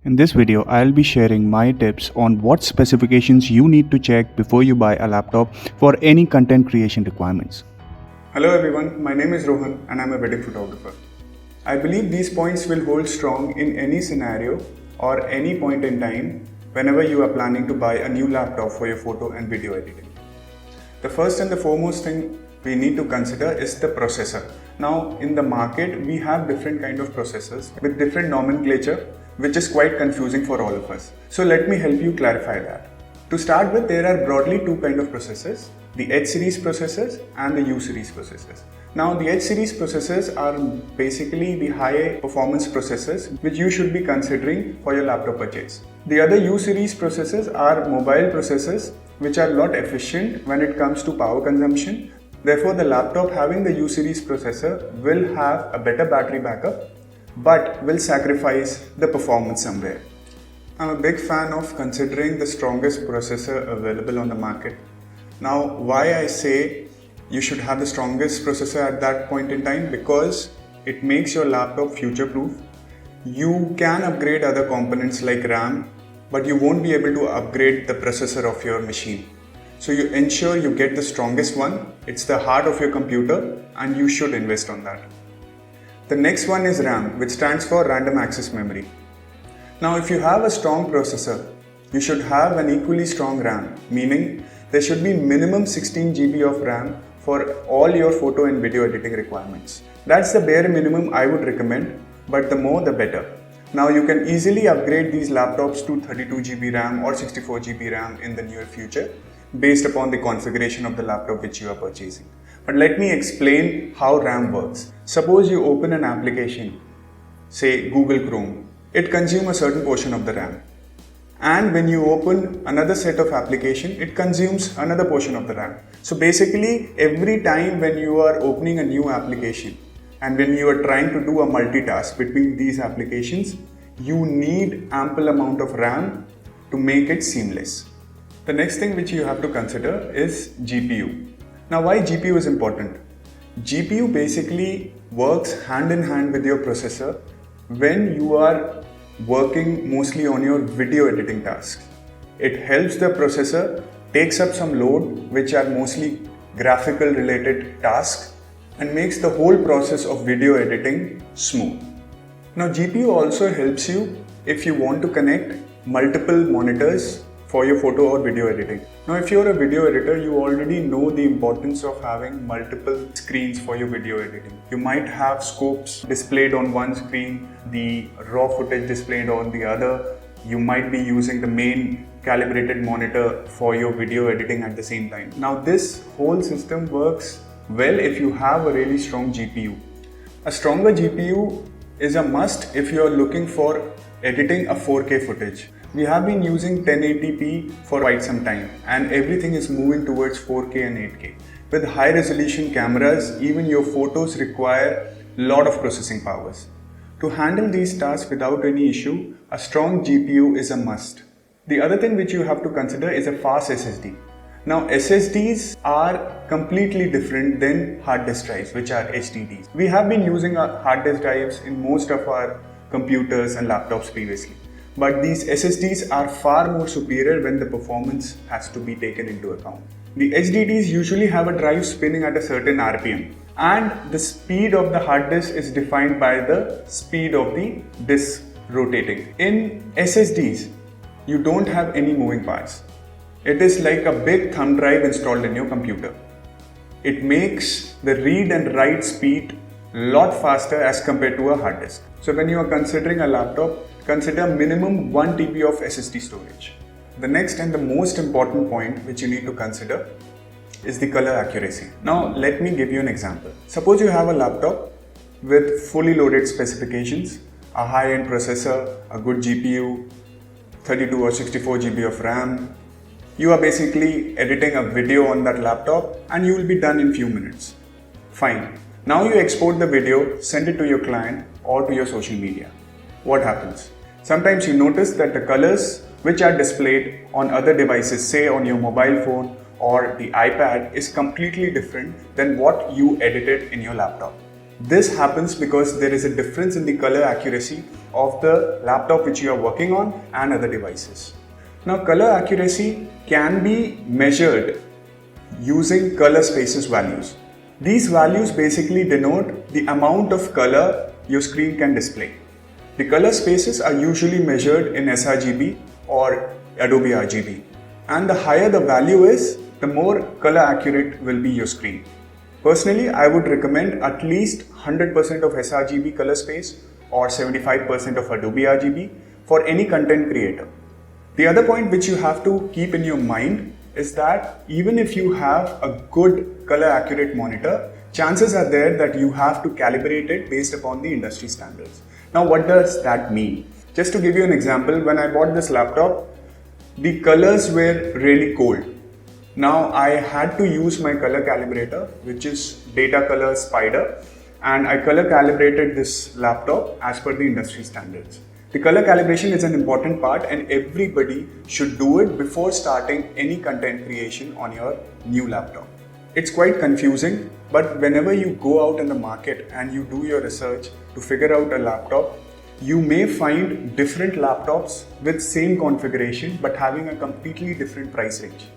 In this video, I'll be sharing my tips on what specifications you need to check before you buy a laptop for any content creation requirements. Hello everyone, my name is Rohan and I'm a wedding photographer. I believe these points will hold strong in any scenario or any point in time whenever you are planning to buy a new laptop for your photo and video editing. The first and the foremost thing we need to consider is the processor. Now in the market we have different kind of processors with different nomenclature, which is quite confusing for all of us. So let me help you clarify that. To start with, there are broadly two kinds of processors, the H series processors and the U series processors. Now the H series processors are basically the high performance processors which you should be considering for your laptop purchase. The other U series processors are mobile processors which are not efficient when it comes to power consumption. Therefore, the laptop having the U series processor will have a better battery backup but will sacrifice the performance somewhere. I'm a big fan of considering the strongest processor available on the market. Now, why I say you should have the strongest processor at that point in time? Because it makes your laptop future-proof. You can upgrade other components like RAM, but you won't be able to upgrade the processor of your machine. So you ensure you get the strongest one. It's the heart of your computer and you should invest on that. The next one is RAM, which stands for Random Access Memory. Now, if you have a strong processor, you should have an equally strong RAM, meaning there should be minimum 16 GB of RAM for all your photo and video editing requirements. That's the bare minimum I would recommend, but the more the better. Now, you can easily upgrade these laptops to 32 GB RAM or 64 GB RAM in the near future based upon the configuration of the laptop which you are purchasing. But let me explain how RAM works. Suppose you open an application, say Google Chrome. It consumes a certain portion of the RAM. And when you open another set of application, it consumes another portion of the RAM. So basically, every time when you are opening a new application and when you are trying to do a multitask between these applications, you need ample amount of RAM to make it seamless. The next thing which you have to consider is GPU. Now, why GPU is important? GPU basically works hand in hand with your processor when you are working mostly on your video editing tasks. It helps the processor takes up some load which are mostly graphical related tasks and makes the whole process of video editing smooth. Now, GPU also helps you if you want to connect multiple monitors for your photo or video editing. Now, if you're a video editor, you already know the importance of having multiple screens for your video editing. You might have scopes displayed on one screen, the raw footage displayed on the other. You might be using the main calibrated monitor for your video editing at the same time. Now, this whole system works well if you have a really strong GPU. A stronger GPU is a must if you are looking for editing a 4K footage. We have been using 1080p for quite some time and everything is moving towards 4K and 8K. With high resolution cameras, even your photos require a lot of processing powers. To handle these tasks without any issue, a strong GPU is a must. The other thing which you have to consider is a fast SSD. Now, SSDs are completely different than hard disk drives, which are HDDs. We have been using our hard disk drives in most of our computers and laptops previously. But these SSDs are far more superior when the performance has to be taken into account. The HDDs usually have a drive spinning at a certain RPM and the speed of the hard disk is defined by the speed of the disk rotating. In SSDs, you don't have any moving parts. It is like a big thumb drive installed in your computer. It makes the read and write speed a lot faster as compared to a hard disk. So when you are considering a laptop, consider minimum 1 TB of SSD storage. The next and the most important point which you need to consider is the color accuracy. Now let me give you an example. Suppose you have a laptop with fully loaded specifications, a high-end processor, a good GPU, 32 or 64 GB of RAM. You are basically editing a video on that laptop and you will be done in few minutes. Fine. Now you export the video, send it to your client or to your social media. What happens? Sometimes you notice that the colors which are displayed on other devices, say on your mobile phone or the iPad, is completely different than what you edited in your laptop. This happens because there is a difference in the color accuracy of the laptop which you are working on and other devices. Now, color accuracy can be measured using color spaces values. These values basically denote the amount of color your screen can display. The color spaces are usually measured in sRGB or Adobe RGB, and the higher the value is, the more color accurate will be your screen. Personally, I would recommend at least 100% of sRGB color space or 75% of Adobe RGB for any content creator. The other point which you have to keep in your mind is that even if you have a good color accurate monitor, chances are there that you have to calibrate it based upon the industry standards. Now, what does that mean? Just to give you an example, when I bought this laptop, the colors were really cold. Now, I had to use my color calibrator, which is datacolor Spider, and I color calibrated this laptop as per the industry standards. The color calibration is an important part, and everybody should do it before starting any content creation on your new laptop. It's quite confusing, but whenever you go out in the market and you do your research to figure out a laptop, you may find different laptops with same configuration but having a completely different price range.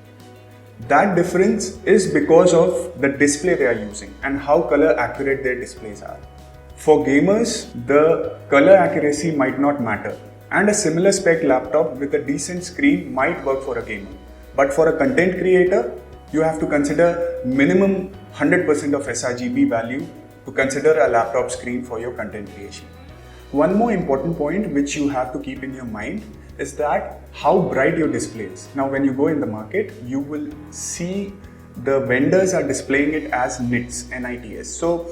That difference is because of the display they are using and how color accurate their displays are. For gamers, the color accuracy might not matter, and a similar spec laptop with a decent screen might work for a gamer. But for a content creator, you have to consider minimum 100% of sRGB value to consider a laptop screen for your content creation. One more important point which you have to keep in your mind is that how bright your display is. Now, when you go in the market, you will see the vendors are displaying it as nits, N-I-T-S. So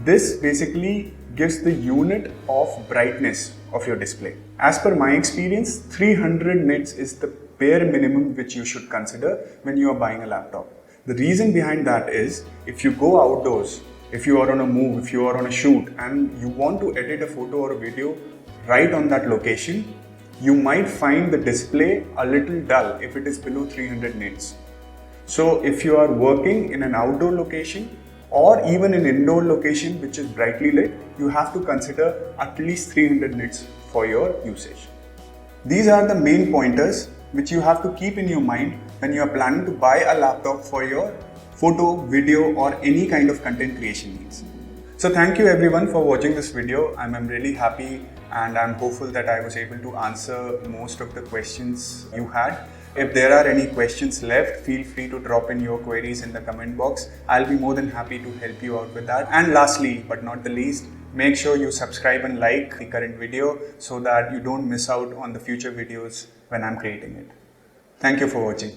this basically gives the unit of brightness of your display. As per my experience, 300 nits is the bare minimum which you should consider when you are buying a laptop. The reason behind that is, if you go outdoors, if you are on a move, if you are on a shoot and you want to edit a photo or a video right on that location, you might find the display a little dull if it is below 300 nits. So if you are working in an outdoor location or even an indoor location which is brightly lit, you have to consider at least 300 nits for your usage. These are the main pointers which you have to keep in your mind when you are planning to buy a laptop for your photo, video or any kind of content creation needs. So thank you everyone for watching this video. I'm really happy and I'm hopeful that I was able to answer most of the questions you had. If there are any questions left, feel free to drop in your queries in the comment box. I'll be more than happy to help you out with that. And lastly, but not the least, make sure you subscribe and like the current video so that you don't miss out on the future videos when I'm creating it. Thank you for watching.